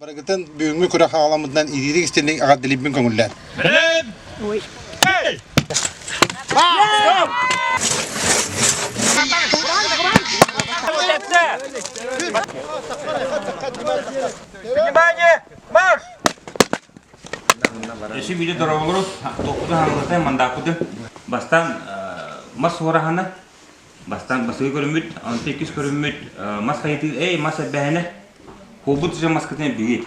Барагытын бүгүнгү күрә хагаламыдан иририк истенин агадылыбын көңүлләр. Белем! Ой! Hey! Внимание! Марш! Если видит дорогу, то куда хангалтay мандакуды. Бастан мас орахана. Бастан басый көрүмүт, антекис көрүмүт, мас хайты, мас бәһәне. Хобут же маскатен бигит.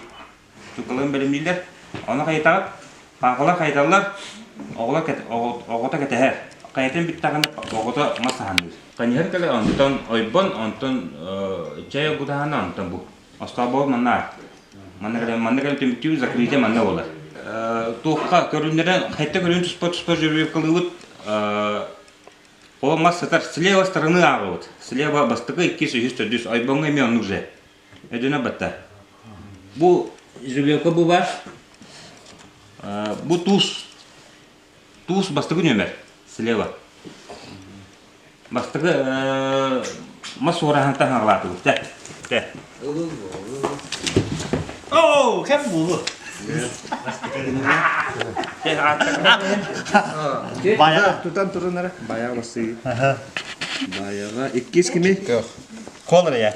Чукалын белемлилер. Аны кайтап, кагылар кайталар. Огота кетер. Кайтын бит тагында огота масаханды. Каньер кале антон ойбон антон чая гудахана антон бу. Астабол манна. Маннагал темтүү закрыйте манна болар. Тоққа көрүнөрөн кайта көрүн спорт жүрүп кылыбыт. О массатар слева стороны агыт. Слева бастыкы 200 ойбонга мен уже. Эдена батта. Бу жүрөккө бу бар. Бу туз бастыгы нөмер слева. Бастыгы масорахан таңалаты. Тэ. О, кем бу? Баяга тутан турунара. Баяга басты. Баяга 200 кими? Колор яч.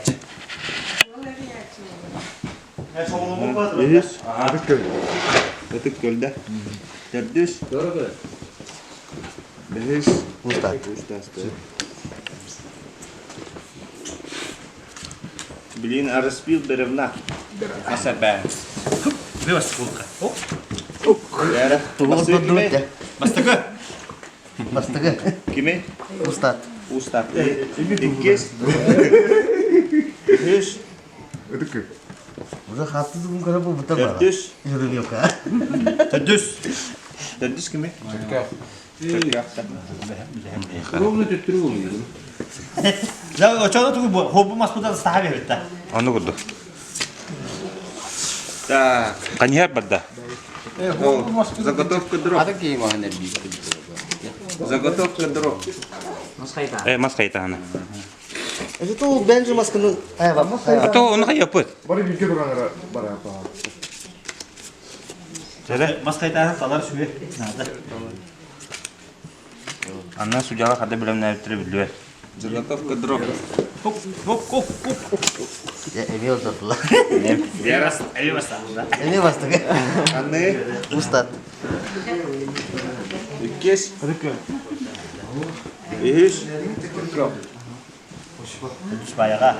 Бес. Ötük gölde. Derdüz. Beş. Ustad. Блин, а распил деревна. Масабе. Ви вас скулка. Яра. Басты кими? Бастыгы. Кими? Устат. Ustad. 200. Beş. Ödükü. Уже хатсыз күн көріп бұл бұта бара. Derdüz. Жүріп yok ha. Төдүс. Derdüz kimi? За очоно тугу хоббу маспудан стахаби бетта. Аны курду. Так. Каньер бадда. Заготовка дров. Заготовка дров. Мас кайтаны. Это то бенжи масканы. А то оны каяпыт. Бары билге дуранара бара. Маскайтаны талар сүбе. Анна судьяга хада билем нәртире билбе. Заготовка дров. Хоп. Я имел затла. Ярас, эли баста. Эне бастыгы. Анны. Устат. 200. Beş. Төдүс баяга.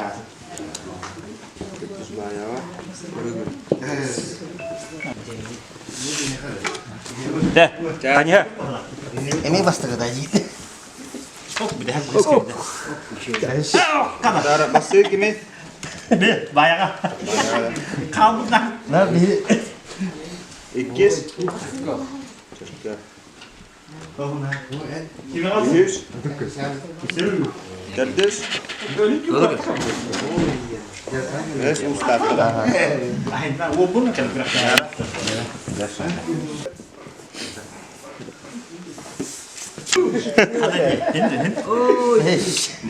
Тэ, каньер. Эне бастыгы да жийди. Хоп, биде хак бискеде. Дара басы кими? Бе, баяга. Калбына. На бiri. 200. Beş. Derdüz. Beş ustad. Айна, обуна келграк.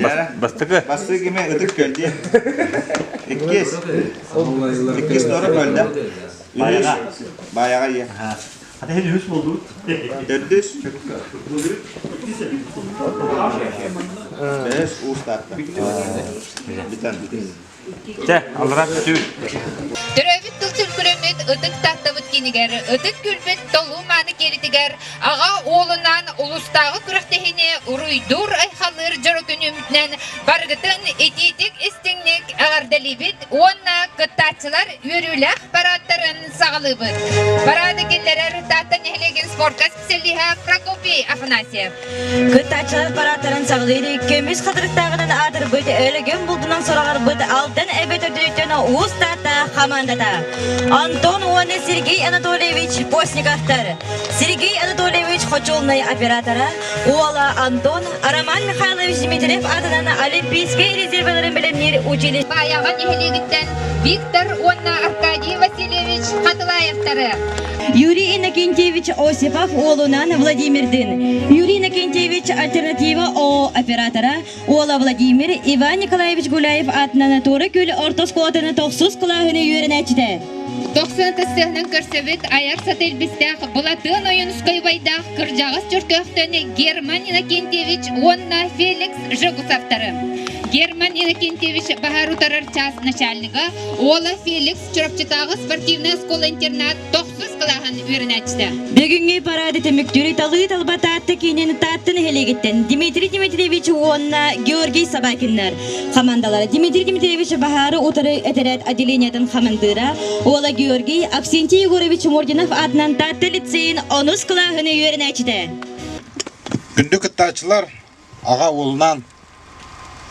Dara Бастыгы. bası kimi? Ödük gölde. 200. 200 doğru gölde. Баяга. Bayağı iyi. Hadi hedi hüs buldu. Derdüz. Beş ustad. Biten. Тэ, алрак түр. Төрөбүт тылчыр күрөмөт ытык тактабыт кинигер, ытык күлбет толу маны келитигер, ага оолунан улустагы күрөктехине уруйдур айхалыр жорокөнүмүтнен баргытын этитик истиңник агардалибит, онна кыттачылар үрүлэх бараттарын сагалыбыт. Барады келлерер таттан эхлеген спортка специалиха Прокопий Афанасьев. Кыттачылар бараттарын сагалыйды, көмүс кадырыктагынан адыр быт, өлөгөн булдунан сорагар быт, алтын эбет өдүрүттен устата хамандата. Антон Уоне Сергей Анатольевич Постниковтар, Сергей Анатольевич Хочолный оператора, Уола Антон, Роман Михайлович Дмитриев атынан Олимпийский резерваларын билимнер училище. Баяган эхлегиттен Виктор Онна Аркадий Васильевич Хатылаевтары. Юрий Иннокентьевич Осипов Уолунан Владимирдин, Юрий Иннокентьевич Альтернатива ООО оператора, Уола Владимир Иван Николаевич Гуляев атынан Торы күл ортос куатыны токсус кылағыны үйерін әчті. 90 сыгынан көрсөбүт аяр сателбистах булатын оюнускай байдах кыржагыс чөркөктөне Герман Иннокентьевич онна Феликс Жигусовтары. Герман Иннокентьевич Бахарутарар час начальника Ола Феликс Чурапчатагы спортивная школа-интернат 9 кылахан үйрөнөчтү. Бүгүнгү парады темиктүрү талыы талбатаатты кийинен тааттын хелегиттен Дмитрий Дмитриевич онна Георгий Собакиннер. Командалары Дмитрий Дмитриевич Бахары утары этерет отделениятын командыра Ола Георгий Аксентий Егорович Мординов адынан таатты лицейин 10 кылахан үйрөнөчтү. Күндү кыттаачылар, аға олынан,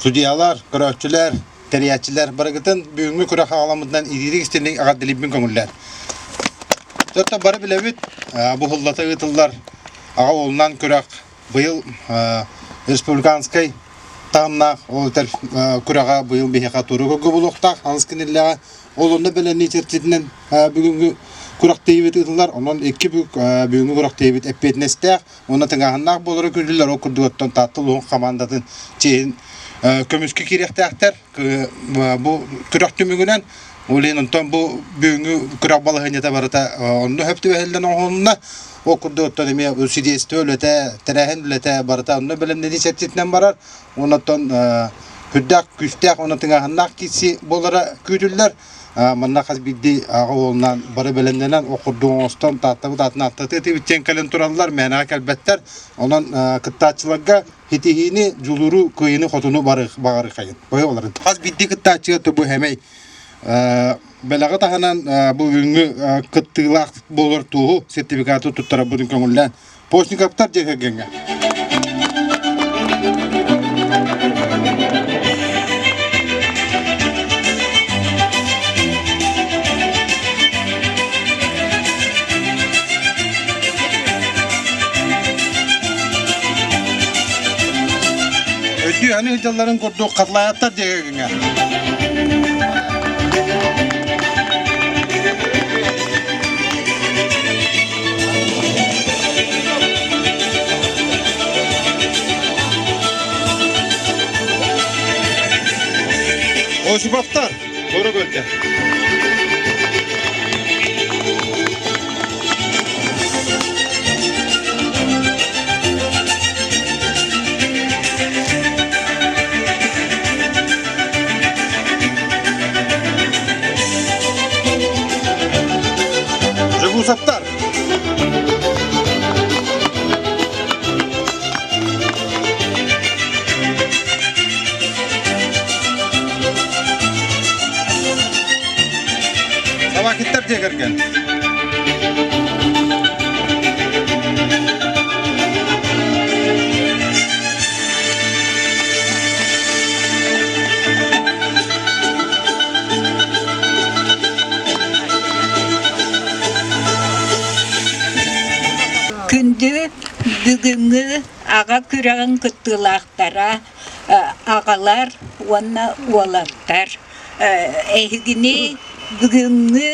судьялар, көрөкчүлер, терiyatçılar барыгытын бүгүнгү күрөк агаламыдан идирик истендик ага дилибин көңүллөр. Жотта бары билебит, бу хыллата ытыллар ага олынан күрөк быйыл республиканский тамнак олтер күрөга быйыл бехека туруу көбүлуктак анскинеллага олонда белени чертитинен бүгүнгү күрөк тийбит ытыллар, онон эки бүгүнгү күрөк тийбит эппетнестек, оны тыңаганнак болору күрдүлөр, о күрдүгөттөн таттылуу командатын чейин көмүскө киректектер бу күрөк түмүгүнөн олен онтон бу бүгүнгү күрөк балыгынята барыта онду хөптү элден оңунна о күрдүгөттөн эме сидестө өлөтө терехен өлөтө барыта онду белемдеди септитнен барар онотон хүддак күстак оны тыңаганнак киси болора күрдүлөр манна хаз бидди ага олунан бары белемденен окурдуңостон таттыбытатын аттаты тибитчен кален тураллар мена калбеттер онон кыттаачыларга хитихини жулуру кыйыны хотуну багары кайын бой олар хаз бидди кыттаачыга тобу хемей белага таханан бу бүгүнгү кыттыылак болор туу сертификаты туттара будун көңүлдөн постниковтар жегенге Hani hıcaların kurduğu katlayatlar diyeceğine. O şubaftar, doğru bölge. Saptar. Sabah kitap cekerken. Бүгүнгү ага күрөгөн кыттылактара агалар онна уолаттар эхигини бүгүнгү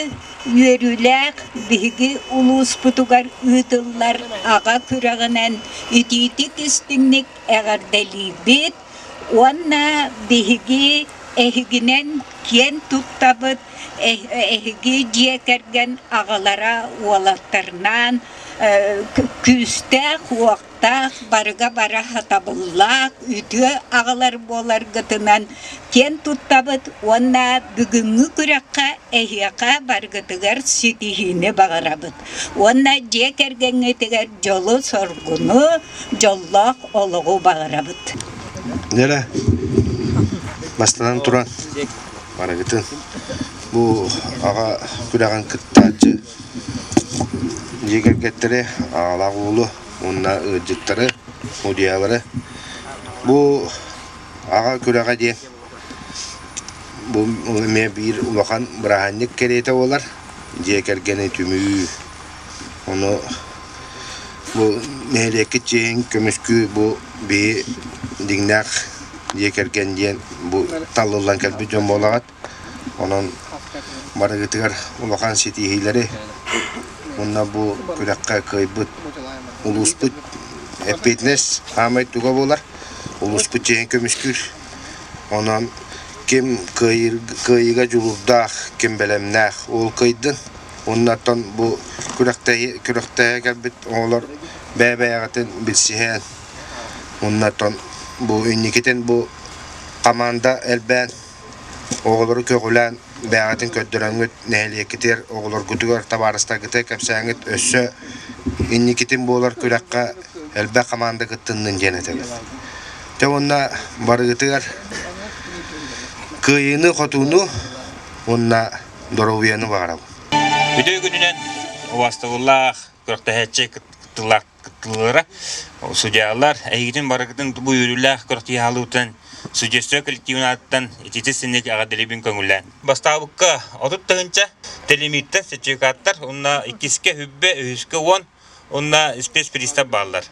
үйөрүләк биги улус путугар үтыллар ага күрөгөнөн ититик истинник эгерделибит онна биги эхигинен кен туттабыт эхиги жекерген агалара уолаттарнан күстә хуакта барга бара хатабыллак үтө агалар болар гытынан кен туттабыт онна бүгүнгү күрөккө эхияка баргытыгар ситихине багарабыт онна жекергенге тегер жолу соргуну жоллок ологу багарабыт Нера бастан туран барагытын бу ага күрөгөн кыттаачы Жегергеттере алагуулу онна ыжыктары мудиялары бу ага күрөга ден бу эме бир улахан бираханник керете болар жекергени түмүү ону бу мелеки чейин көмүскү бу би дигнак жекерген ден бу таллылан келби жон болагат онон барыгытыгар улахан ситихилери Онна бу күрәккә кайбыт улуспут эпетнес хамай туга болар улуспут жен көмүскүр онан kim kıyıga juludaq, kim belemnaq, ol kıydın. Ondan bu kürekte gelbit oğlar bebe-ağatın bilsihen. Ondan bu ünniketen bu kamanda elben oğulları kökülen beyatın köddürengüt nehliye gitir oğullar güdügör tabarısta gitir kapsangıt össö ünniketen boğular kürekka elbe kamanda gıttının jeneteler. Te onna barıgıtır kıyını kotunu onna doroviyanı bağırab. Üdü gününen ovastağıllaq, kökte hətçe kıttılara sudiyalar, əygidin barıgıdın bu yürülaq kökte yahalıutan Sugestiyon kolektivinattan ititisindeki ağa delibin köngülen. Bastabıkka otut tığınca delimitten seçikatlar, onna ikiske hübbe, ühüske on, onna spes pristab bağlar.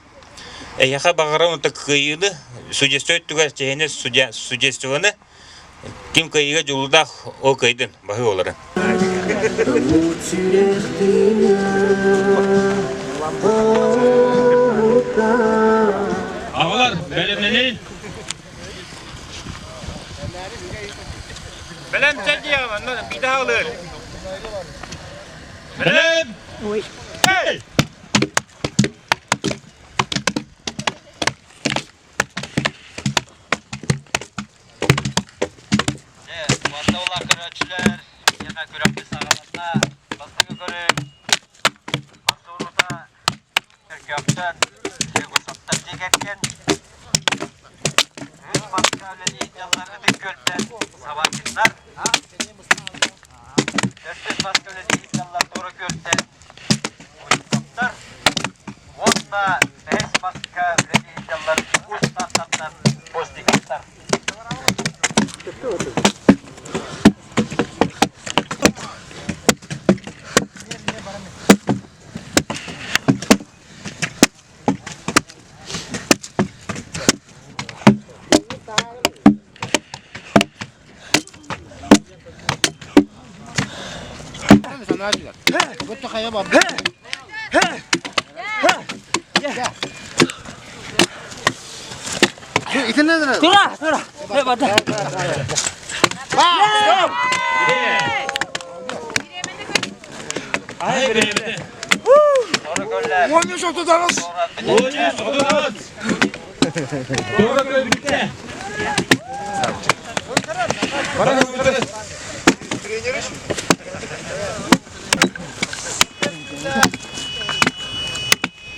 Eyaqa bağıran ota kıyılı, sugestiyon tüger çehene sugestiyonu kim kıyıga joludaq o kıydın, bahı oları. Ağalar, belemlenin. Belem sen diye bir daha alır. Belem. Hey. Vallahi kıraçlar, yana kürekte sağlamda, basını görüp, basıorda erkekten, egosattan çekerken, üç başka öyle insanları dikkötten sabahçılar, dört başka öyle insanlar doğru görten, uçsatlar, onda beş başka öyle insanlar uçsatlar, boş dikkatlar.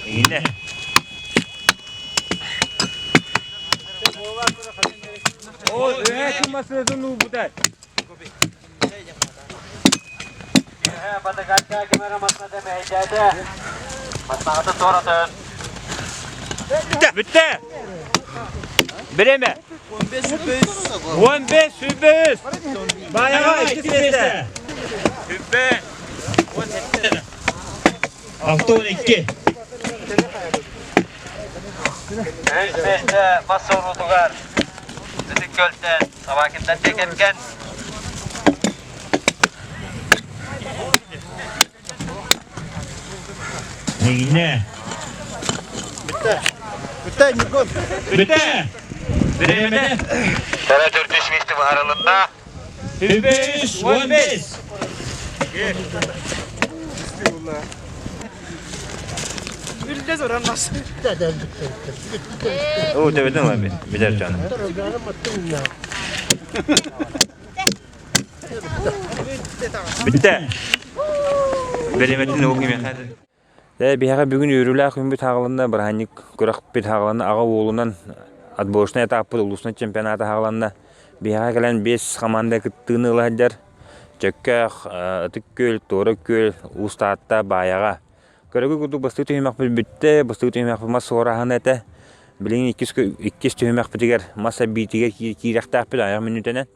Yine. O öğretim masasını bu da. Pada kaca kamera masna deme ejade. Masna da soratın. Bitti. Bireme. 15 sübüz. Bayağı ikisi. Sübbe. 17. 6-12. Özbek'te Masorudugar, Düdük Göl'den, Sabakinden çekerken Yine. Bitti. Biremede. Sana dörtüşmüştü bu aralığında. Hübeyiz, 15. Bileceğiz oran nasıl? O devedin mi abi? Bilir canım. Bitti. Beremetin o gibi hadi. Bir hafta bugün yürüler hümbü tağılında bir hani kurak bir tağılında ağa oğlundan atboşuna etapı ulusuna çempionatı tağılında bir hafta gelen 5 komanda kıttığını ıladılar. Çökkök, Atıkköl, Toraköl, Ustatta, Bayağa. Körügü kudu bastığı tüyümek bitti, bastığı tüyümek mas sorahan ete. Bilin ikis tüyümek bitiger, masa bitiger kirektak bir ayağı minütenen.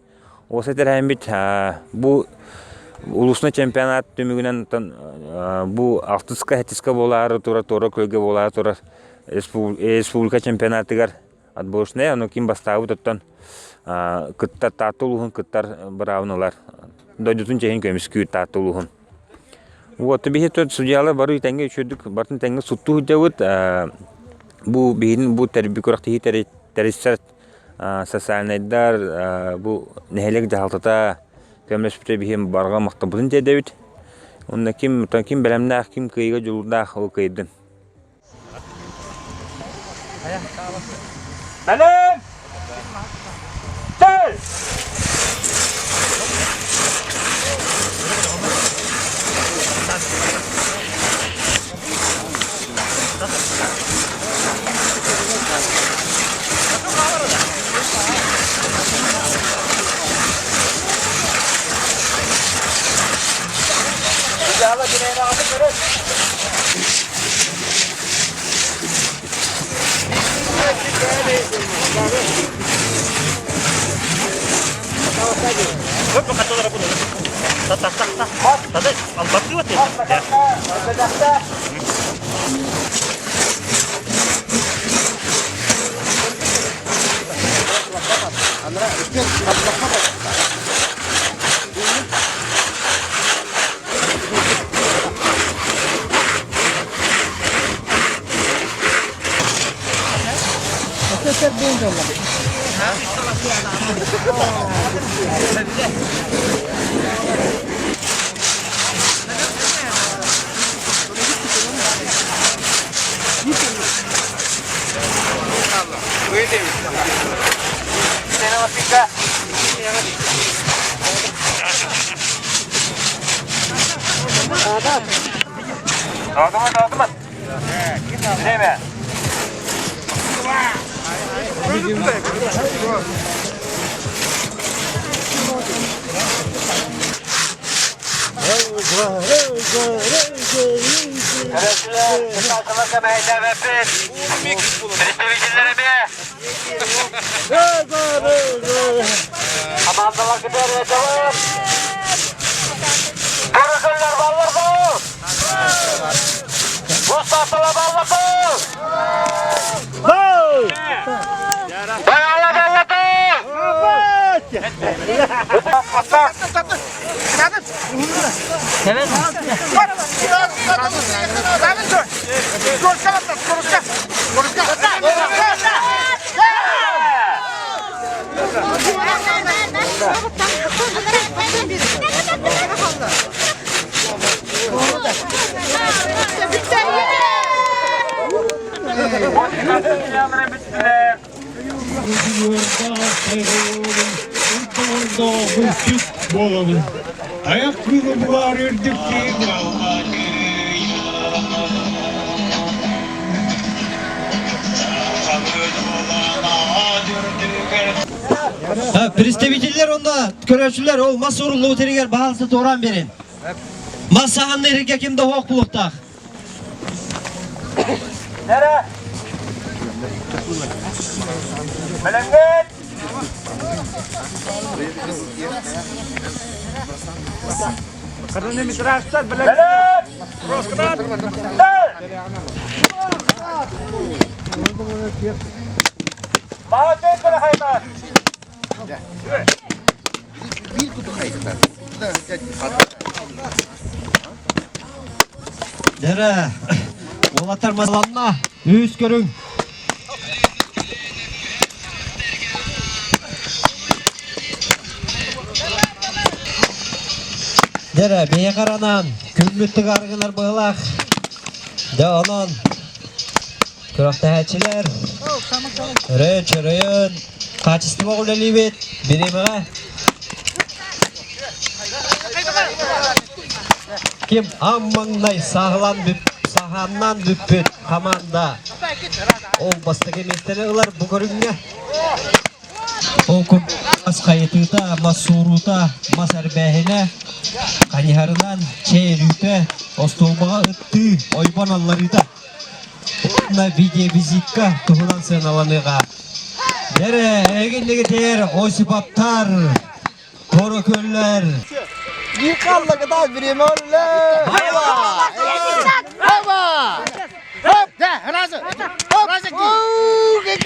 O sefer hem bit bu ulusuna çempionat tümügünen bu altıska hetiska bolar, tora kölge bolar, tora Respublika çempionatıgar atboşne, onu kim bastığı tuttan kıttar tatuluhun kıttar bravnolar. Doydutun çehin kömüskü tatuluhun. Вот bir hep sudiyalar barı tenge çödük, barın tenge suttu hücavut bu bihin bu terbi kurakti terisat социальныйдар bu nehelek jahaltata kömleşpüte bihim barga maktabudun dedebit. Onda kim belemnaq kim kıyga julurdaq o kıydın. Belim! Tel! Dağıtımın. Değil mi? Ayak kuyruğu var ördük Представительler onda köröçüler o masa urullu teriger bahalsı toran berin. Masa hanne erge kimde hoqlukta. Nere? Belengit! Kadın ne mitraslar bile. Belim! Roskıdan. Mahalleye böyle hayvan. Bir kutu kayıklar. Dere. Olatar masalanma. Yüz görün. Dere beye karanan. Kümmüttük argılar bağlak. De onun. Kırakta həçiler. Çörüyün. Kaçıstı mı oğlu libet. Birime. Kim ammanday sağlan sahandan düppüt kamanda. Ol bastık emekleri ılar bu görünge. Okum mas kayıtıta, mas suruta, mas erbehine. Kaniharından çeyrüte, ostolbağa ıttı, oyban allarıda. Ona video vizitka, tuhulan sen alanıga. Nere, eginligi ter, osipaptar, koroköller. Yıkarla kadar biriyim öyle. Hayva. Hayva. Hop de razı. Hop razı ki. Git.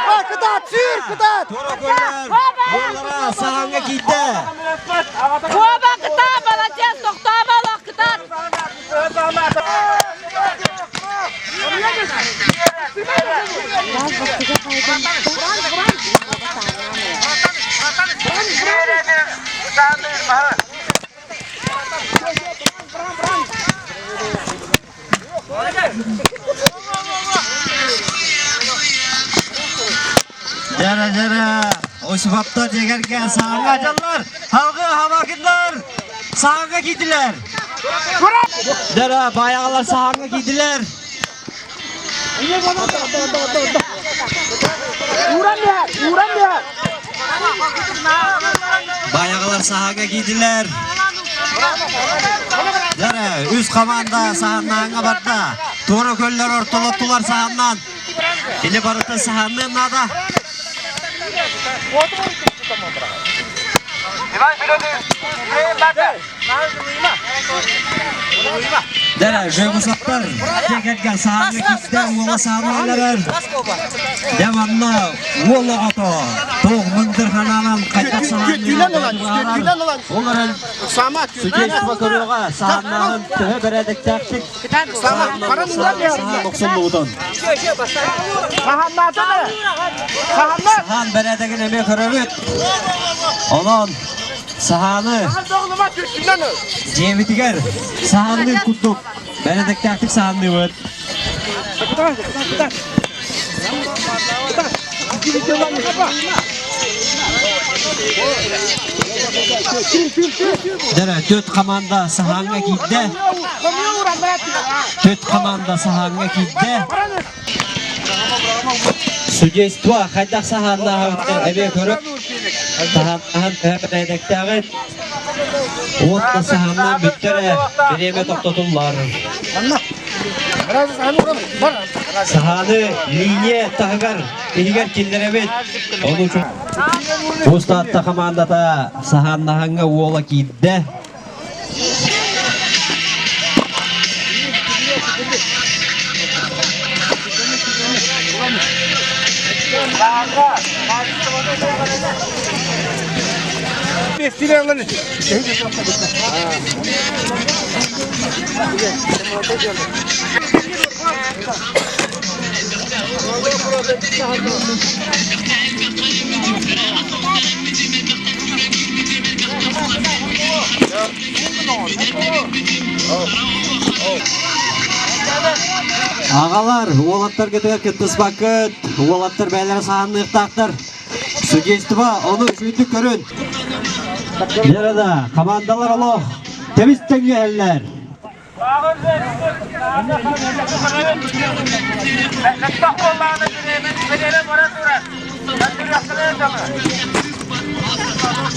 Bak kıtat sür kıtat. Koroköller, bunlara sahanga gitti. Baba kıta balacağız, doktor bala kıta. Jara o sebapta jegerge sağa canlar. Halkı havakitler. Sağa gittiler. Jara bayağılar sağa gittiler. Bayağılar sağa gittiler. Jara üst komanda sahandan kabarda. Doğru göller ortalattılar sahandan. Ini barıtın sahandan nada. Dara Jogosaptar jegerge sağa gittiler. Ola sağa oynar. Devamlı ola gato. Toğ mındırxanadan qaytaq sağa. Onlar Sükeş bakırığa sahandan töhe beredik taktik. Sahan 90 buğdan. Sahan beredegin emek örübüt. Olan sahanı cemitiger sahanı kutluk. Beredek taktik sahanı var. Dara 4 komanda sahanga gitti. 4 komanda sahanga gitti. Sujestva qaydak sahanda havitler ebe körüp sahan beredektağı Otla sahandan büttere bireme toptatırlar. Sahanı linye tahgar ihiger killere bet. Onu için Ustadta komandata sahanna hanga ola gidde. Ağalar, oğlatlar gidiyor kıtız bakıt. Oğlatlar beyler sahanını yıktaktır. Sugestva onu üçüncü körün. Yarada komandalar Allah. Temiz tengeller.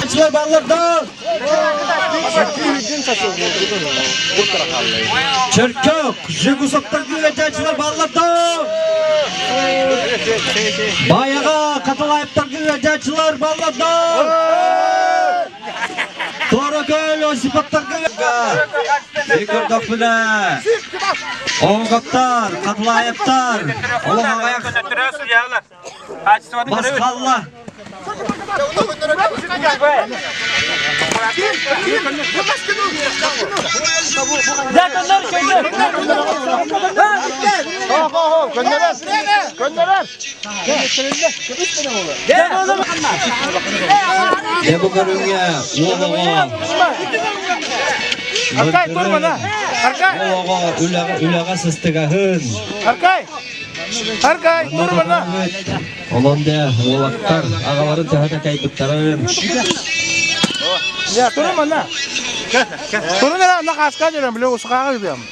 Gençler ballarda. Çerkök, Jogosaptar'ın gençler ballarda. Bayağı katılayıptar'ın gençler ballarda. Doğruköy Osipattar'ın Ekör dokbuna. Oğukaptar, katılayıptar. Oğuğa ayak. Baskallah. Ne bu karınca? Oğuğa. Arkay durma da. Arkay. Oğuğa ülağa sıstıgahın. Arkay. Arkay durma da. Olan da oğlaklar ağaların tehete kaybettarın. Ya durma da. Durun da nak askar diyorum bile usukağa gidiyorum.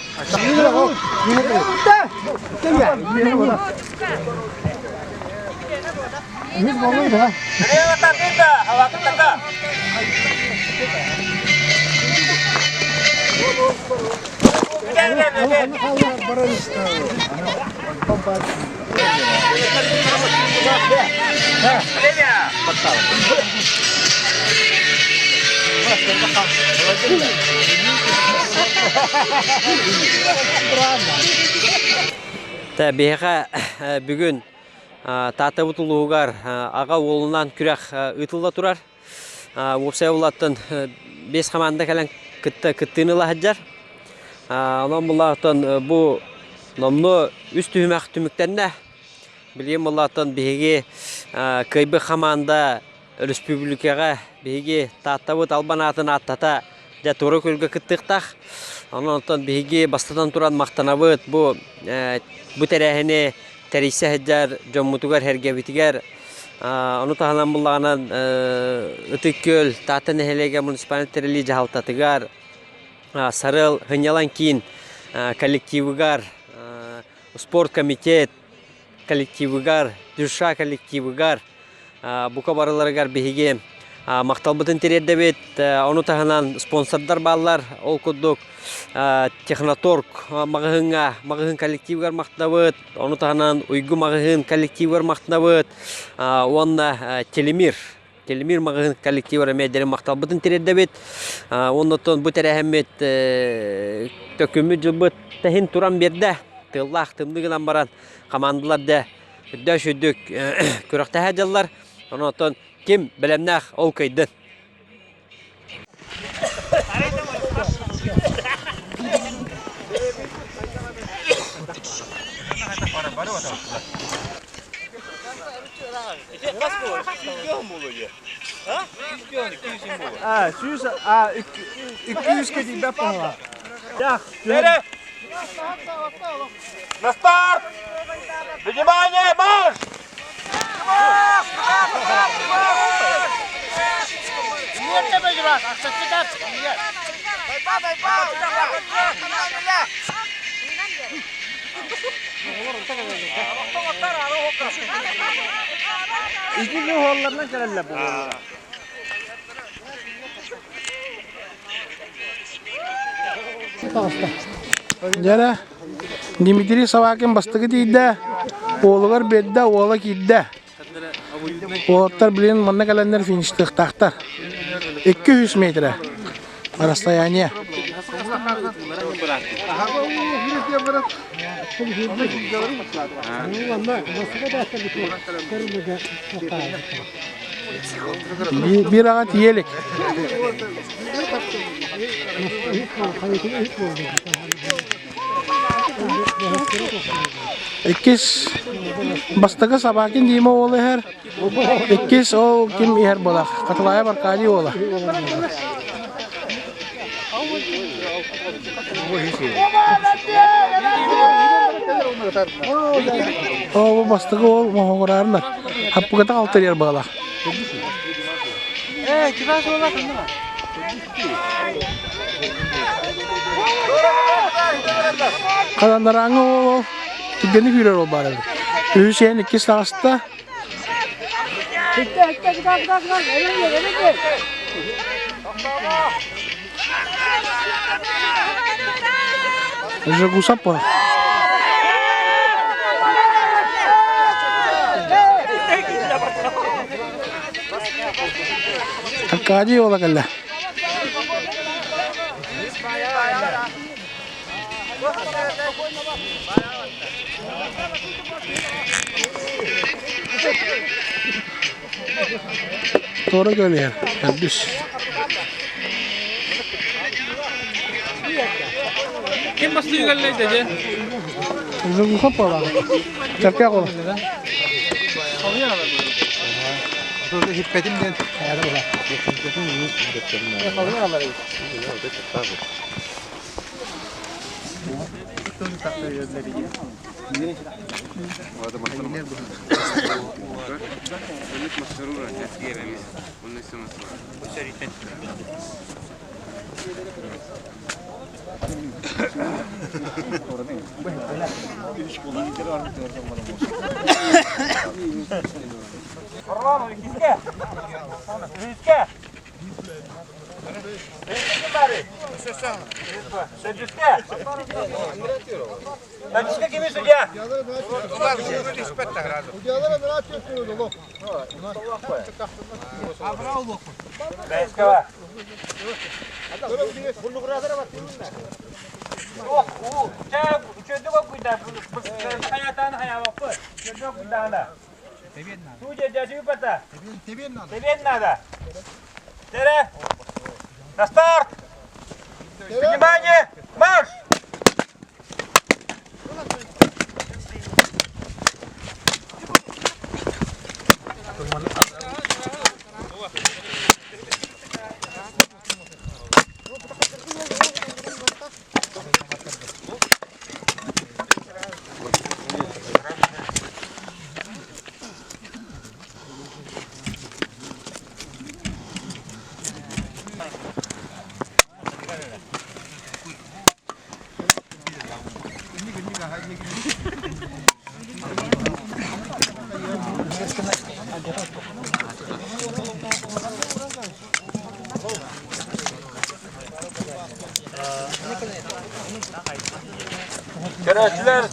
Biz boluydu ha. Nereye taktın da? Hava taktın. Tabii bugün Tata Butuluğar ağa oğlundan kürek ıtılda turar. Opsay olattın 5 komanda kalan kıttığını lahaccar. Ondan bullağıtın bu nomlu üst tühümek tümüklerine Bileyim Allah'tan bihi kıybı komanda республикага биги таттабыт албанатын аттата да туры көлгө кыттыктак. Онтон биги бастадан туран мактанабыт бу терехине терисе хеджар жоммутугар хергебитигер ону тахалан буллаган ытыккөл татын хелеге муниципалитетли жалтатыгар сарыл хынялан кийин коллективыгар спорт комитет коллективыгар дүша коллективыгар бука барыларыгар биһиге макталбытын терердебет ону таханан спонсордар баллар ол кудук техноторг магыһын коллективгар мактабыт ону таханан уйгу магыһын коллективгар мактабыт онна телемир магыһын коллективгар медер макталбытын терердебет оннотон бу терехемет төкүмү жылбыт тахин туран берде тыллах тымдыгынан баран командаларда дөшүдүк күрөктө хаҗаллар. Онотон ким белемнах ол кайды. На старт! Внимание, марш! Jara Dimitri Savakin bastı gidiydi. Oğlular bedde, oğla giddi. Oğullar bilen manna kalanlar finiştik taktar. 200 metre. Расстояние. Bir ağaç yelik. İkiz bastığı sabakin diyme oğlu her. İkiz o kim yer bulak. Katılaya barkali oğlu. O bastığı oğlu muhagurarlar. Happı kata altı yer bulak. Kalanlarını o gideni görür o bari. Hüseyin ikiz ağızda. Загусап по. Акади ола калла. Tora geliyor. Düz. Kim bastı yukarıya dedi? Загусап по. Çarkıya kola. Hippetimden Дочка kimi судья? Бескова. На старт! Внимание! Марш! Karaçlar.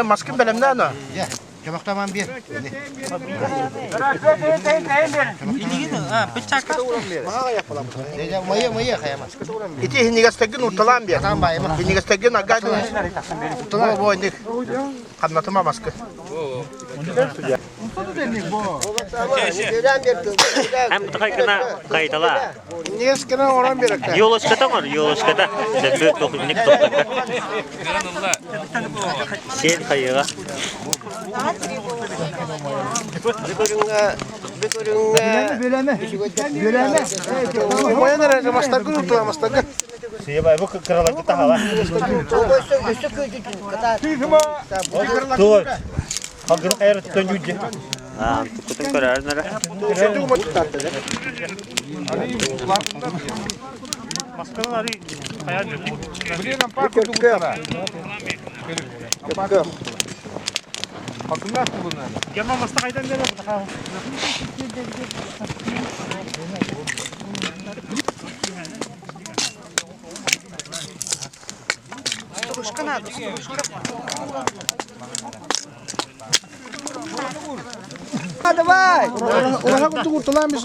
Maskın belimde ana. Ya, kemaktaman bir. Maya kayamaz. İti hinigastegin urtalan bir. Tamam bayım. Hinigastegin agadı. Urtalan bu indik. Kannatıma maskı. Hem bu kaykına kayıtala. Hinigastegin oran bir. Yol ışkata var, yol ışkata. Döpü dokunik toprak. Sen kayığa. Maya nereye mastakın urtalan mastakın. Siya bay bu kıralak ta hala. Dur. Hagır ayar tutuncu. Ha, kutun karar nere? Maskanın ari hayal yok. Biliyorum park kurtulana. Bakınlar bunlar. Gelmem mastak kaydan nereye bu? Hadi bay. Oraya kurtulan biz.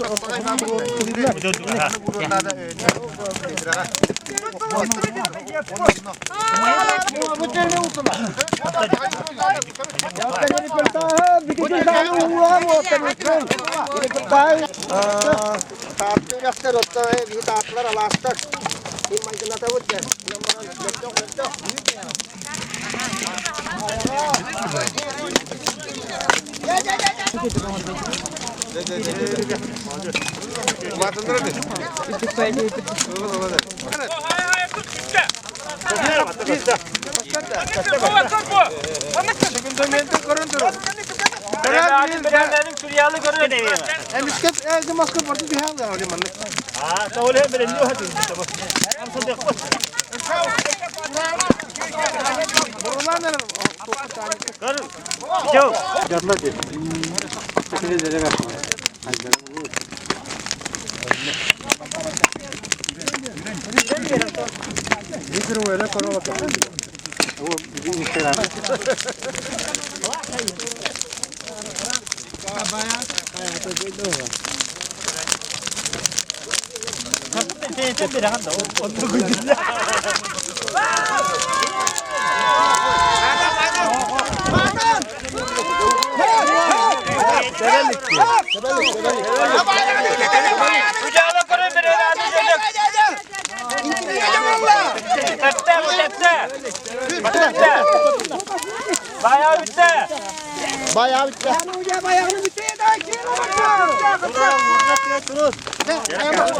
Bayağı bitti.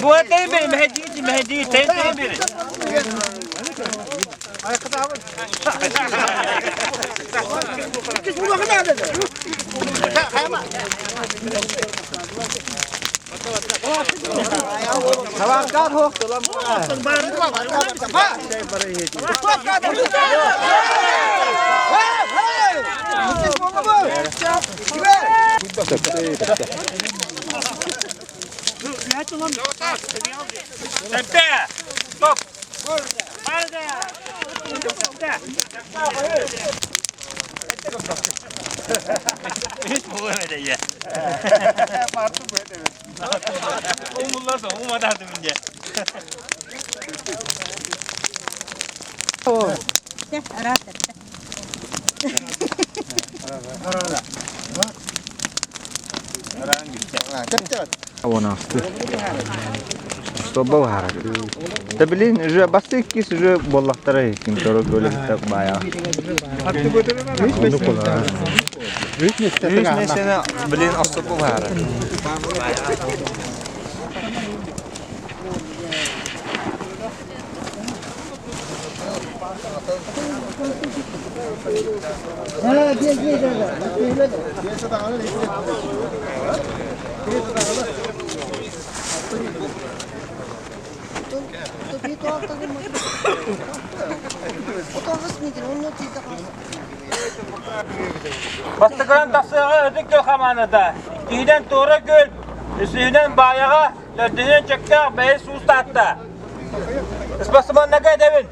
Bu değil benim, Mehdi değil benim. Coba harap. Tapi ini juga pasti kis juga bolak terai kintoro boleh kita bayar. Ini sana beliin asap harap. Bastıkıran tasığı ödük göl kamanıda. İkiden doğru göl, üstünden bayağı, dördünden çekte, beyi su ustatta. Ispasıman ne kadar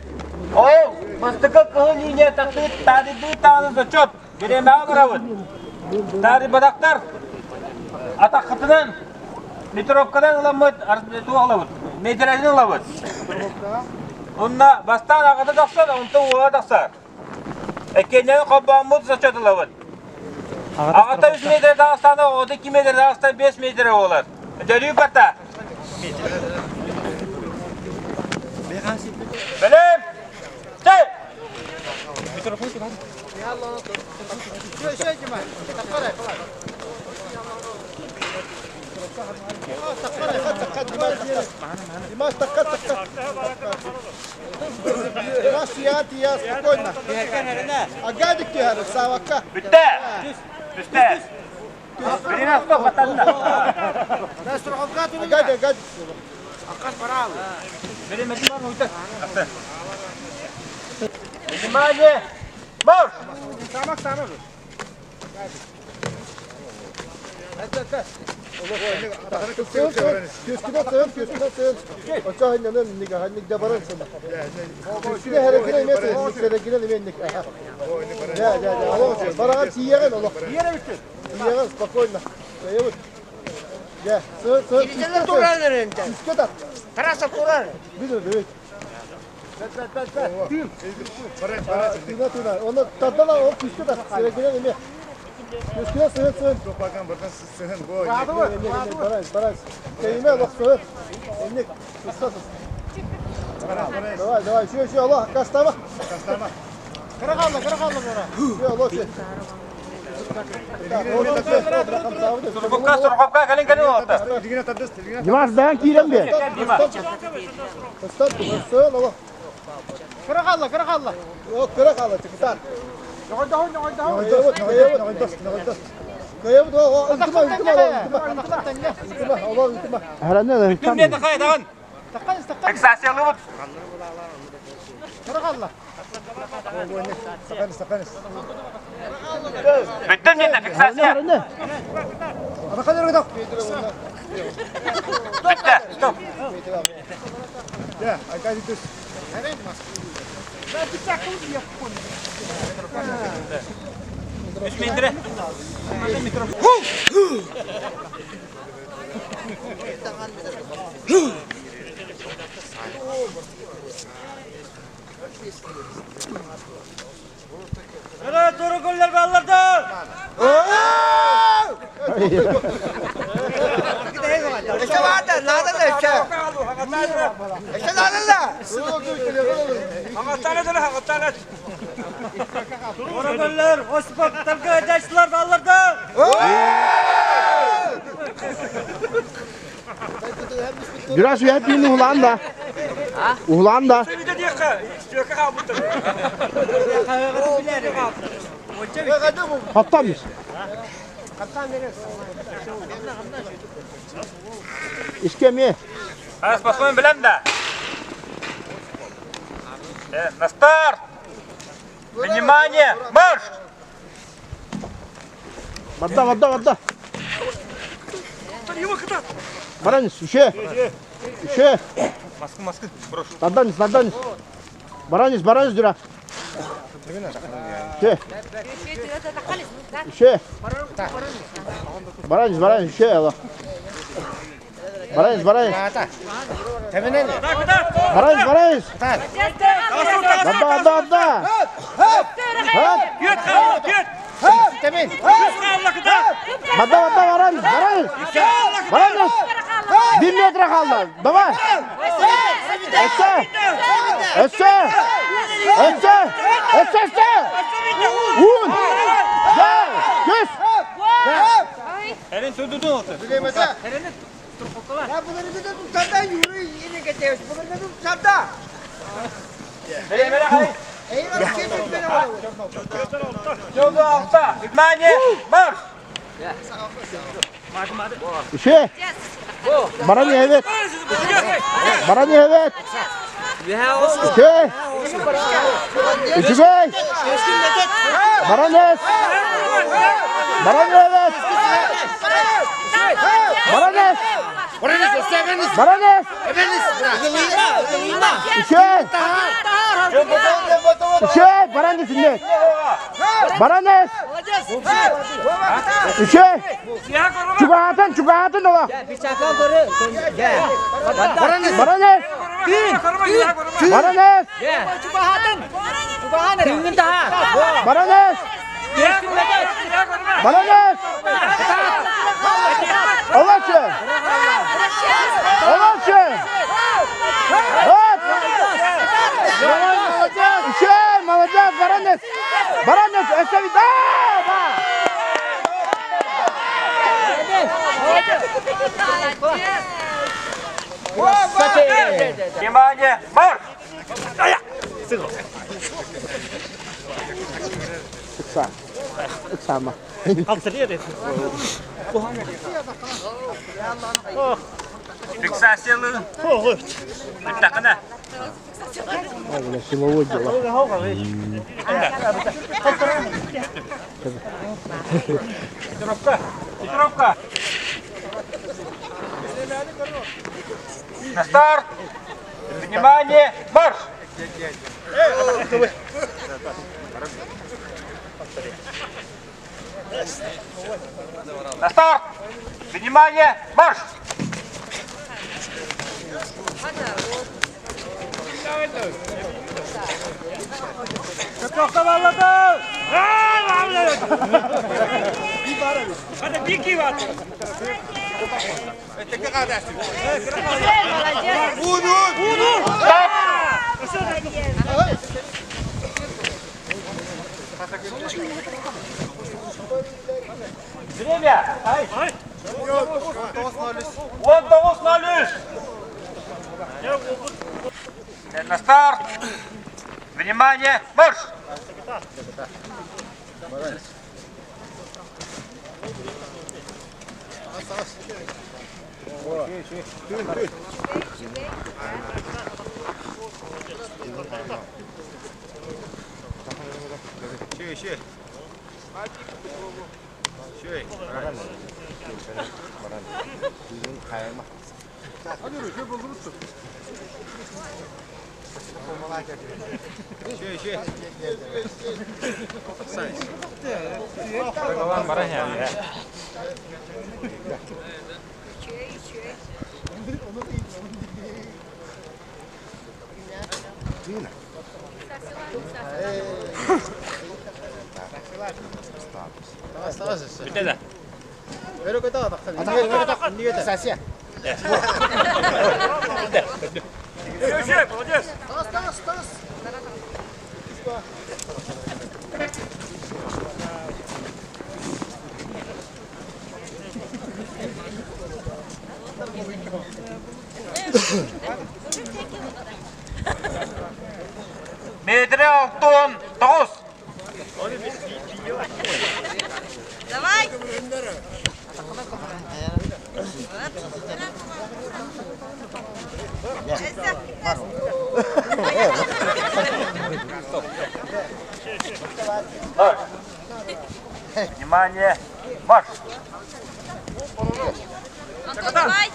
o, bastıkı kıhın iğne taktı, tarihi tağınızı çöp. Giremeğe bıravın. Tarihi badaklar, atak kıtının, mitropkadan ılamıt, arasında ılamıt, metrajın ılamıt. Onunla bastan ağada taksar, onunla uğa taksar. Ekenden kabağımı saçadı ılamıt. Ağata 3 metre dağıstanda, o da 2 metre dağıstanda 5 metre olur. Dönüyor kata. Benim! Çay! Mikrofonu ki hadi. Димаш, така. Димаш, я спокойно. Агадик ти харе, савака. Bitti! Bitti! Birine stop vatanına. Агадик. Benim metin var mı? Bitti. Attı. Metin hadi. Mor! Samak. Kösküne sığın. Oça haynanen niga haynik dabaran sana. Kösküne harekine emesi, harekine emenlik. Ya. Allah baragan tiyagan Allah. Tiyagan спокойно. Sayıvut. Ya, sığın. Kiricele duran nerede? Üsküt at. Tarasa kurar. Bilir, evet. Tuna. Onu tadala o küsküt at. Harekine emek. Kösküne sığın. Topakan bakın sığın boy. Baraj. Kayime bak sığın. Emlik. Kıskasın. Давай. Şu Allah. Kastama. Kırakallı bora. Şu Allah şey. Surukopka kalin oldu. Dimash ben kirem be. Sığın Allah. Kırakallı. Yok kırakallı çıkıtan. Kayıp da o ultima. Allah ultima. Herhalde de. Tüm ne takay dağın? Eksasiyalı mı? Sakanız. Bütün ne fiksasya? Herhalde. Ama kadar kadar. Bitti. Stop. Ya, ay kaydı düz. Üç metre. Evet, doğru goller bağlardı. İşte vardı. Nerede işte? İşte nerede? Hakikaten. Doğru goller. Osman Talka arkadaşlar bağlardı. Biraz hep yeni Uhlanda. Uhlanda. Bir de diye ki. İstiyor ki kabul tabii. Hatta mıyız? İskemiye. Has basmayın bilem de. Nastar. Внимание. Марш. Vadda. Baranız, üşe. Маска. Брош. Dardanız. Baranız dura. Üşe. Baranız, üşe Allah. Baranız. Baranız. Vadda. Yut. Temin. Vadda Baranız. 1 metre kaldı. Davay. Esse. Un. Gel. Göz. Elin tuttu oldu. Bilemedi. Ya bunları bir de tutardan yürü yine getiriyoruz. Bunları da tutardan. Hele. Üçe. Baran evet. Baran evet. Üçe. Üçe. Baranes. Baranes. Baranes. Baranes. Üçe. Üçe. Baranes şimdi. Baranes. Üçe. Çukahatın ola. Baranes. Baranes. Baranes. Baranes. Baranes. Olasın. Olasın. Hop. Şey, молодец, Baranes. Baranes, esevi da. Внимание, марш! Sama. Фиксация лы. Так она. Olha, силовое дело. Тренировка. На старт. Внимание, марш! На старт! Внимание, марш! Время! 19:03. На старт! Внимание, марш! Bitte. Pero que todo, Сася. Молодец! Метрі алтын, тоғыз. Давай. Внимание, марш! Антон, давай.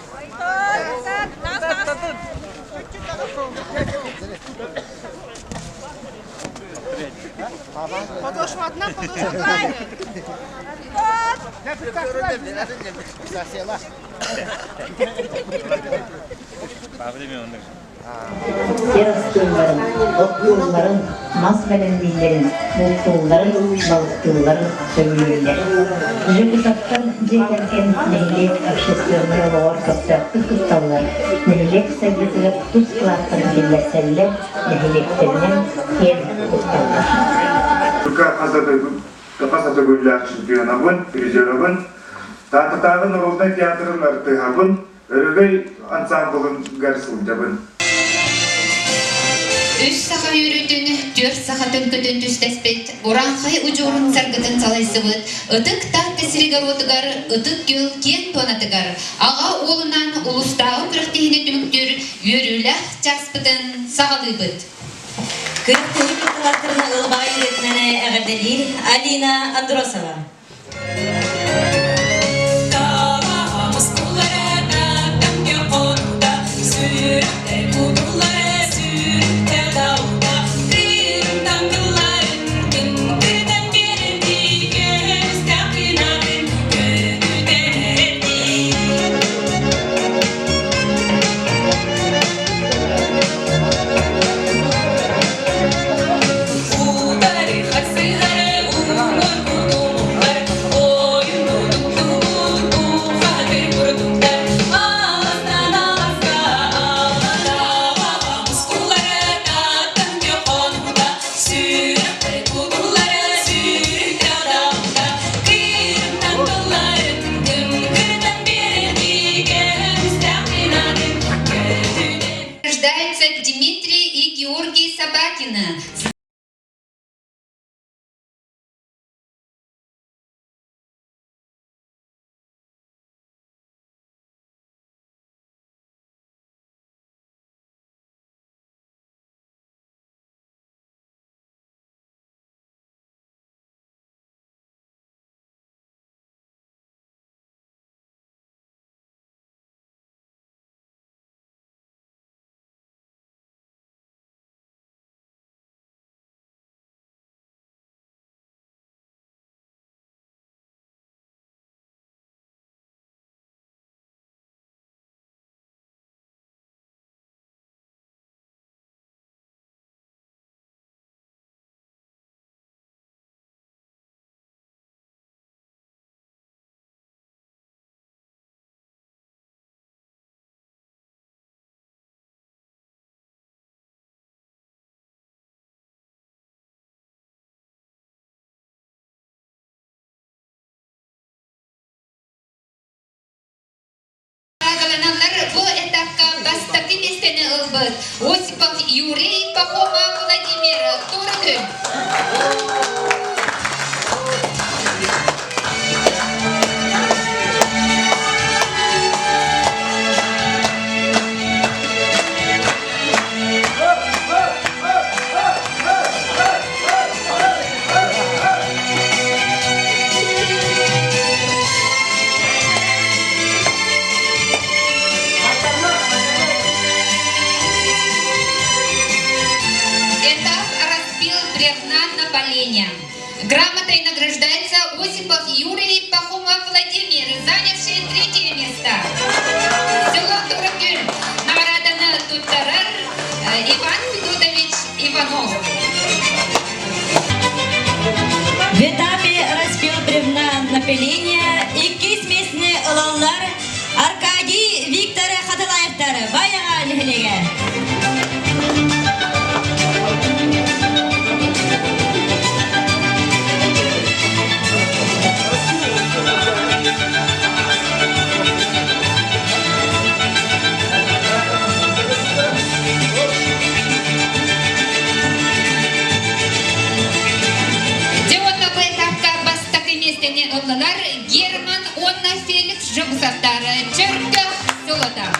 Подошва одна, подошва другая. Yarastığların, oktuğların, masvelendillerin, mutluğların, balıktığların söylüyorlar. Çünkü tattan cekerken nehilet общественный лор kapsatlı kutsallar, nehilet sevgisi tuz kılattırı dilleseller, nehiletlerinden yer kutsallar. Türkiye Kapasatı Güller Şampiyonabın, Prizörabın, Tatıtağın Orulda Tiyatrın Artıhabın, Örgüy Ansamblın Garsılcabın. Үш саха үйрүтүн, 4 сахатын көтөн түстеспет, уранхай учурун саргытын салайсыбыт, ытык тат тесиригер отыгар, ытык гөл кен тонатыгар, ага олунан улустагы күрөктехине түмүктөр, өрүлэх часпытын сагалыбыт. Күрөктөгү кытылаттырына ылбай ретнене әгәрделир Алина Андросова. Рождаются Дмитрий и Георгий Собакины. Каланалар бұл этапқа бастапқы местені ылбыт. Осипов Юрий, Пахома Владимир, Турды. Грамотой награждается Осипов Юрий, Пахомов Владимир, занявший 3-е место. Село Тургюль, награданы Туттарар Иван Федотович Иванов. В этапе распил бревна напыления и кисмесные ылалар Аркадий Виктор Хатылаевтар баяға лихилеге. Герман Онна Феликс Жабусаттары, Чертах Солота.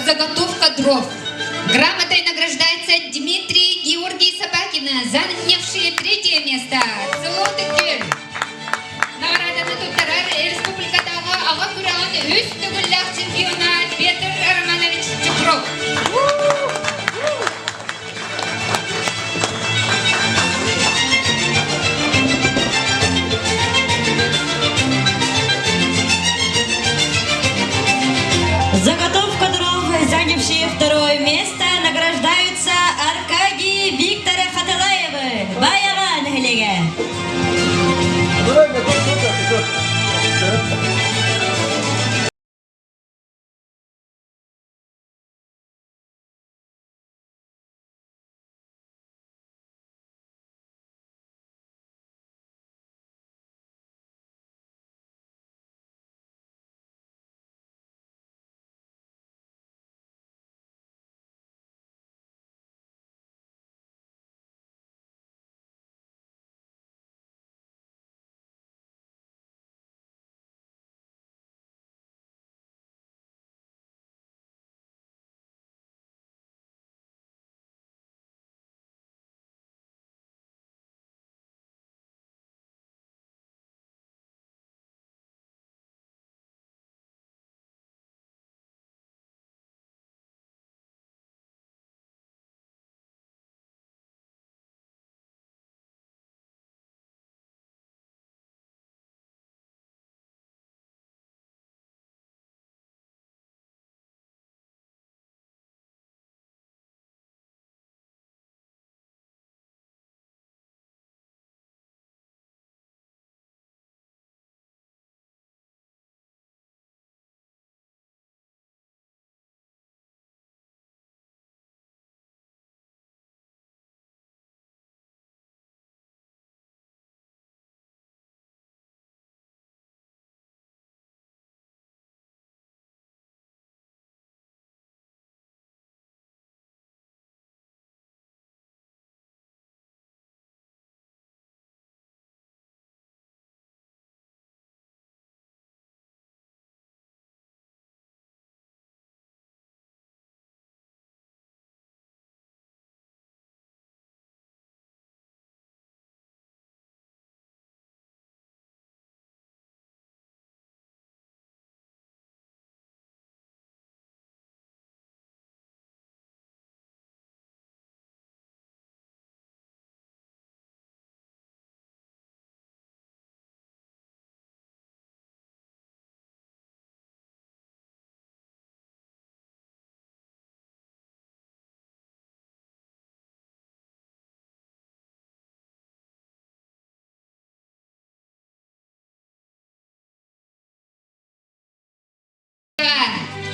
Заготовка дров. Грамотой награждается Дмитрий Георгий Собакина, занявший 3-е место. Село Тургюль. Награданы Туттарар Республикадагы ага күрәгән үз түгелләр чемпионы Петр Романович Чукров. Заготовка дров, занявшие 2-е место, награждаются Аркадий Виктор Хатылаев.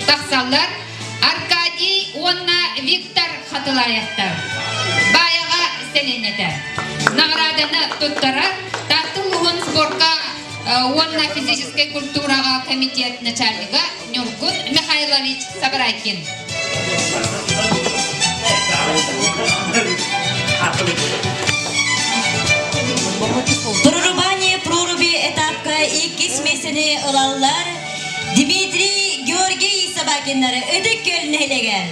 тақсаллар Аркадий Онна Виктор Хатылаяқтар. Баяға селенетер. Награданы туттарар Тартылуғын спортқа Онна физической культураға комитет начальника Нюргун Михайлович Сабрайкин. Прорубание проруби этапка иккис месени ылаллар Дмитрий Георгий Собакиннары ыдык көлнелеген.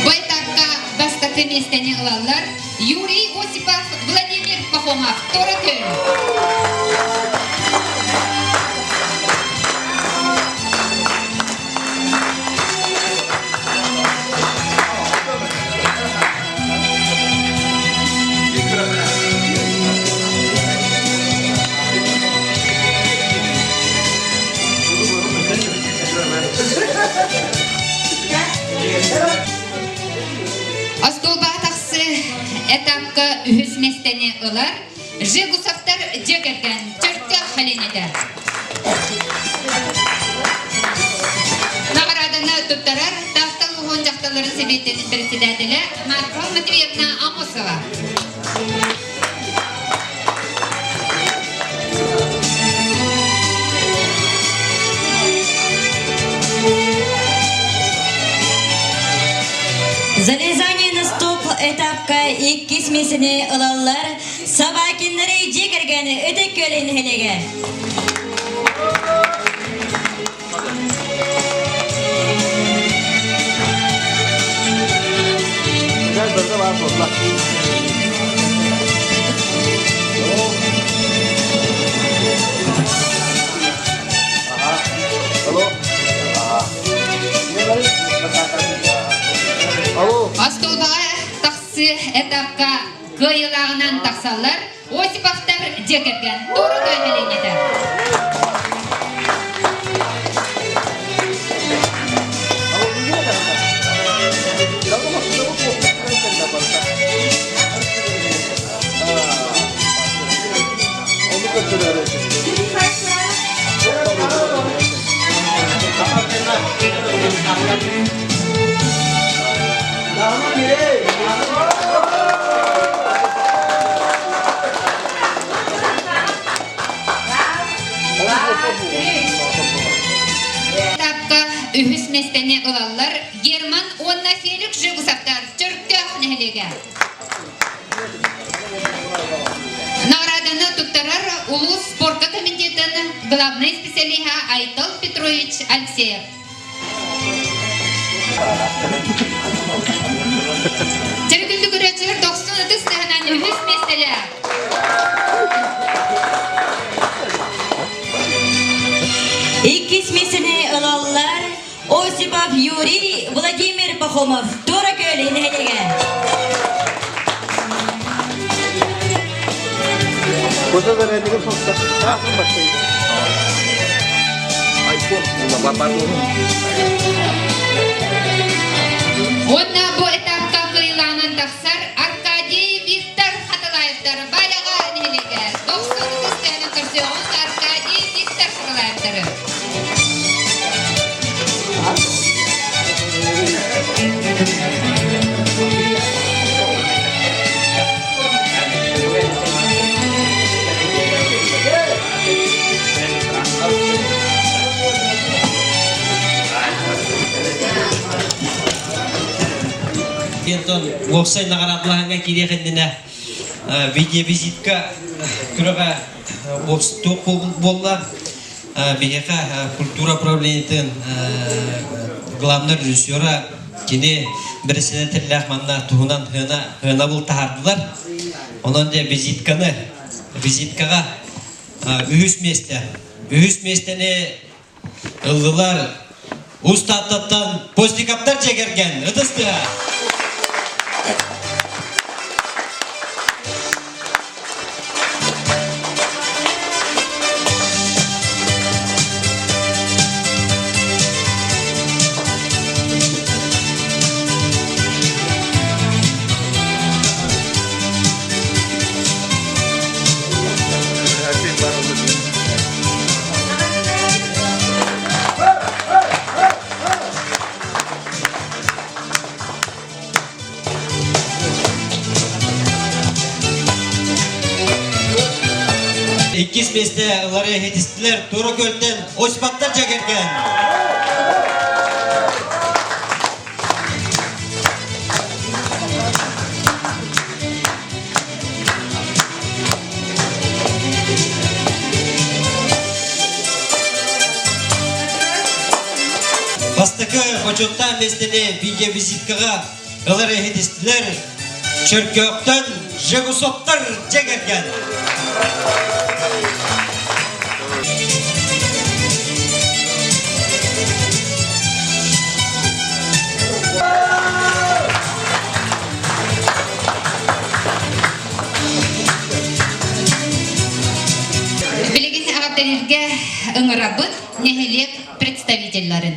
Байтакка бастакы местени ылаллар Юрий Осипов, Владимир Пахомов, Торакөл. Этапка үхіс местені ылар, жегусақтар жегерген түртті халенеді. Нағарадыны тұттарар, тақтал ұғын жақталарын себеттен председателі Марфа Матвеевна Амосова. Залезание на стоп этапка иккис месени ылаллар Собакиннары жегергені ыдык көлнелеген. Астолбаға тақсы этапка кыйылағынан тақсалар, Осиповтар жекерген туры көймеленеді. Этапка үхіс местені ылалар Герман Онна Фелик жығысақтар түркі нәлеге. Награданы туттарар Улус спортка комитетінің главный специалиха Айтал Петрович Алексеев. Тергілді көрәчілер 90 ұтыс тағынан үхіс местелі. Иккис месени ылаллар Осипов Юрий Владимир Пахомов тура көлнелеген. Burada da rengi sokta. Ne yapın bakayım? Онна бұ этапқа кыйланан тақсар Аркадий Виктор Хатылаевтар балаға нелеге. 90 үстәні көрсеуін Аркадий Виктор Хатылаевтары. Ентон оқсай нағаратлағанға керекіндіне видеовизитка күріға тоқ болла бейеқа культура правлениетін главный режиссера кені бірісіне тілі ақманна туғынан ғына бұл тағардылар. Онан де визиткаға үйіс местені ылғылар ұстаттаттан постикаптар жегерген ұтыстыға. Иккис месте ылары хетистилер туры көлтен оспаттар жагерген. Бастакы Хочотта местене видео визиткаға ылары хетистилер чөркөктөн жегусоттар жегерген. Билигин ағаттарырға ыңырабыт нехелек представительларын.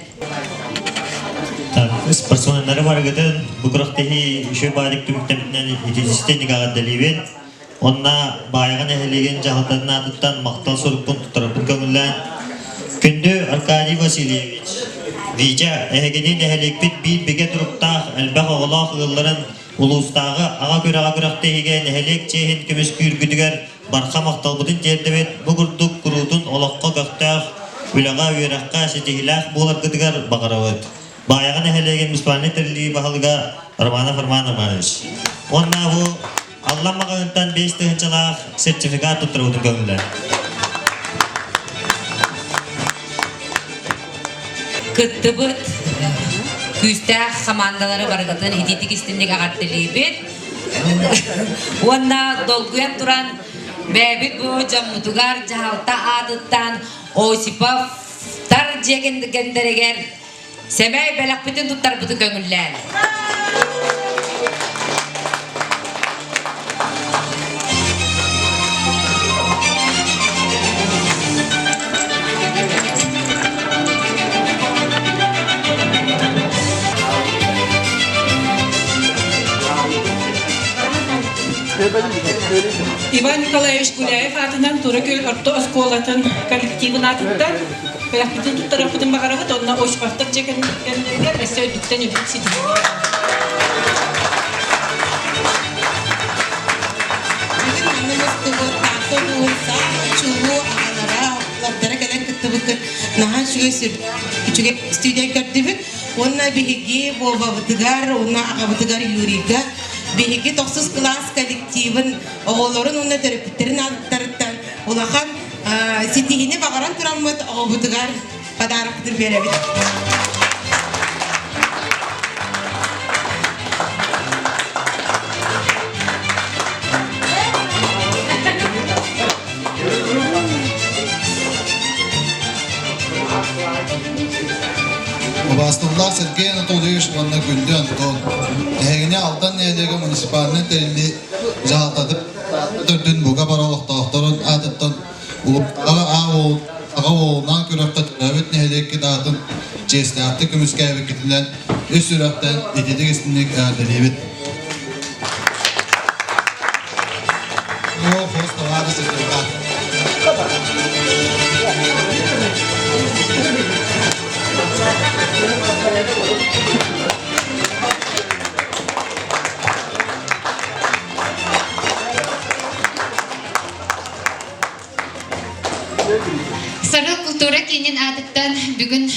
Спортсменлары бар гыдын буграктахи үшө бадык түмүктемнен итизистен гагадаливен онна байган эхелеген жахататын атыттан мактал сорукпун туттарапын көңүллән күндү Аркадий Васильевич Вижа эхегенин эхелекпит бир беге туруктах элбах оголах ылларын улустагы ага көрактахиген эхелек чехин көмүс күйүргүдүгер барка макталбытын жердебет бугурдук курутун олокко көктах үлага үйракка сетихилах булар гыдыгар багарабыт Баяган эхелеген муспаны терли бахалга Романа Романович. Онна бу Алла магантан 5 тыгынчалак сертификат туттырып көңүлдө. Кыттыбыт күстәк командалары баргытын идитик истиндик агаттылыбыт. Онна долгуян туран бәбит бу жаммутугар жаалта адыттан Осипов тар жегендегендерегер Себей белек бүтін туттар бұты көңіллән. Иван Николаевич Гуляев атынан Туракөл орто осколатын коллективын атыттан Бәләкпетін туттарапытын бағарабыт, онына ошпақтық жекендер әсі өйдіктен өйдік сетіп. Бүгін аннымыз күгір, тақы бұғырса, чулу ағалара, лаптара кәлен күтті бұқыр, нахан шүге студент көрдібік, онына бігіге бобабытыгар, онына ағабытыгар юрига, бігіге 9 класс коллективын, оғыларын онына терапиттерін алыптарыттан, олақан сетихini бағаран тұрамыд, оғыбытыгар падарықтыр беребет. Бастылдар Сергей Анатольевич Ванна Гүлді Антон. Әгіне алдан нәлігі муниципалының тәрілі жағалтадып түрдің бұға баралықтақтарын әдіттен Ağa oğuldan körəqdə tərəvət nəhələkki dağıtın cəsləətdə kümüskəyə vəkidilən üst sürətdən edidik istinlik ədəliyevit. O, xoş tavarı sertifikat. Sarı kultura kenyen adıttan bugün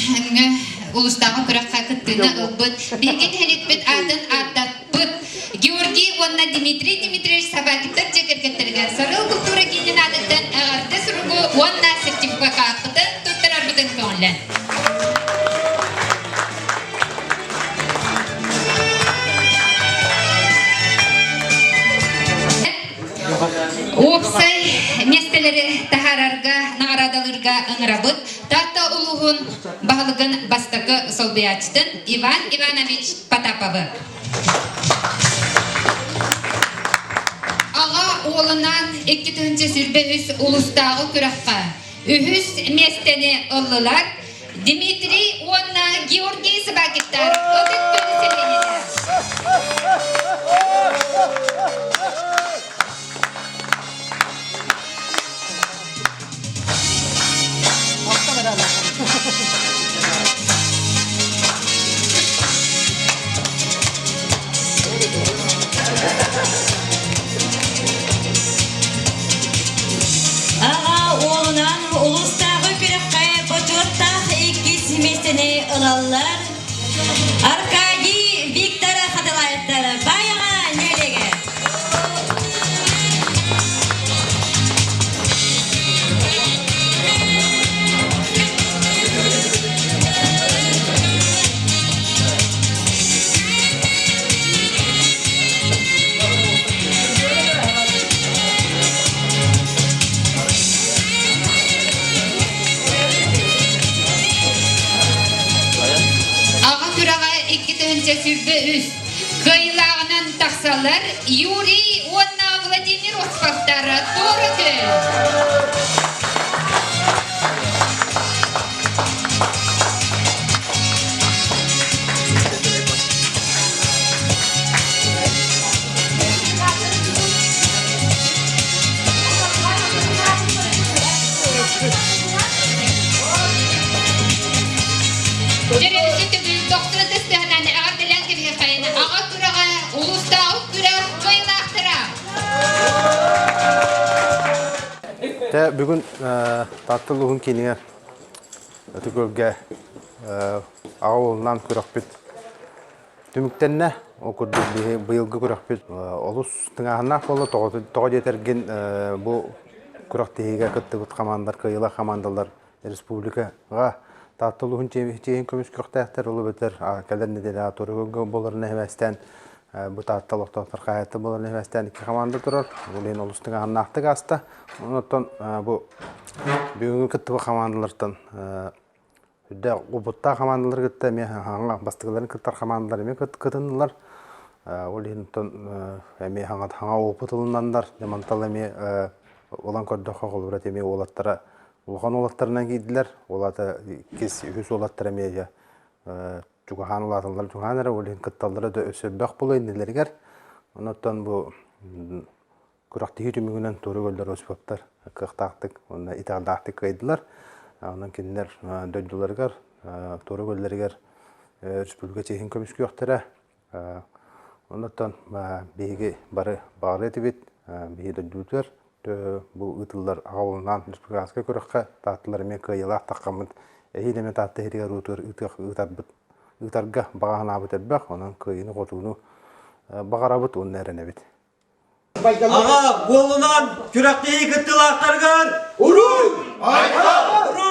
ulustағы күраққа кыттыны ылбыт, берген хәлекбет атын аттатпыт. Георгий онна Дмитрий Дмитриевич Сабакиттан жекергеттірген. Sarı kultura kenyen adıttan ағарды сұрғы онна сертификаттын тұттырар бұдын көңілін. Опсай местелері тахарарға, нағарадалырға ыңырабыт, тата ұлығын бағылығын бастықы солбиячтын Иван Иванович Потаповы. Аға оғылынан 2-тінші сүрбе үс ұлыстағы күраққа үхіс местені ұлылар Дмитрий онна Георгий Сабакиттар ұдық көні селенеді. Ağa Сені ылаллар. Аркадий Виктора Хаталаевтары. Баяға нелеге. Ağa kürağa iki tönce sürbü üst. Kıyılağının taksalar Yuri Onna Vladimir Ospaktarı doğru köy. Jeremisi tügün doktor dıstığından ağa dilen gibi kayını ağa kürağa ulustağı kürağa kıyılağıtıra. Бүгін таттылығын кенеге өтігөлге ауылынан көріқпет. Түміктенне бұйылғы көріқпет. Олыс тыңағына қолы тоғы жетерген бұл көріқтеге күтті бұт қамандар, қайыла қамандалар республикаға таттылығын чейін көміс көріқтәқтер олы бөтер. Кәлдер неделі атырығын болырын әмәстен bu tahtaloqtaqtar qayatı bolan evəstən iki komanda durur. Bu leyin olustun anaqtı qasta. Ondan bu бүгүнкү кыттыбы командалардан үдә убутта командалар кытта мен ханга бастыгыларын кыттар командалар мен кытынлар. Ол ентон эми ханга опытылындандар демантал эми олан көрдөх кылбырат эми олаттара улган олаттарынан кийдилер. Олата кес үз олаттар эми Чугахан улатылар чуганара олен кытталдары да өсөбөк болойн нелергер. Онотон бу Kuraqtı tümünden toru göller ospattır. Kıqtaqtık, onda itaqdaqtık kaydılar. Ondan kendiler döndülerger, toru göllerger Respublika çekin kömüskü yoxtara. Ondan beygi barı bağlı etibit, beygi döndüler. Bu ıtıllar ağolundan Respublikaska kuraqqa tatlılar emek kıyılaq taqamıd. Eyleme tatlı heriger ıtarga bağağın abit etbək, onun kıyını qotuğunu bağarabıt onun erenebit. Ağa, bolunan kürekteyi kıttılar aktargar. Urun! Ayta! Urun!